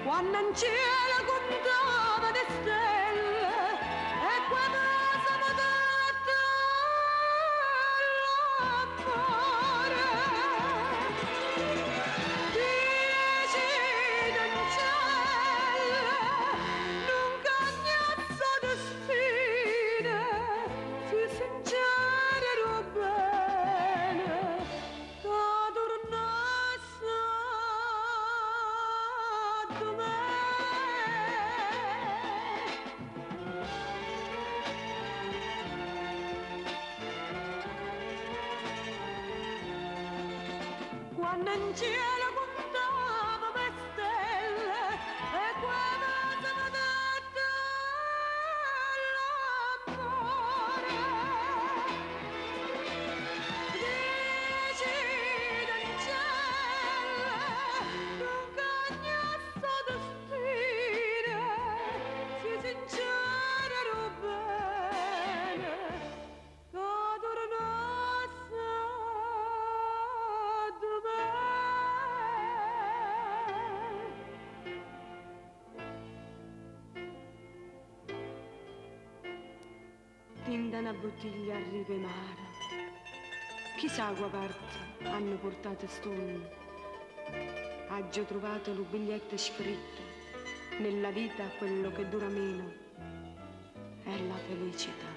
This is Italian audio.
Quando in cielo contava le stelle e quando siamo dati all'amore dici del cielo non cagnasso di spine si sincero bene da tornasse quando in cielo contava le stelle e quando siamo dati all'amore dici del cielo non cagnasso di spine si sincero bene da tornasse tinta una bottiglia a rive mare, chissà a quale parte hanno portato st'uomo. Ha già trovato il biglietto scritto, nella vita quello che dura meno è la felicità.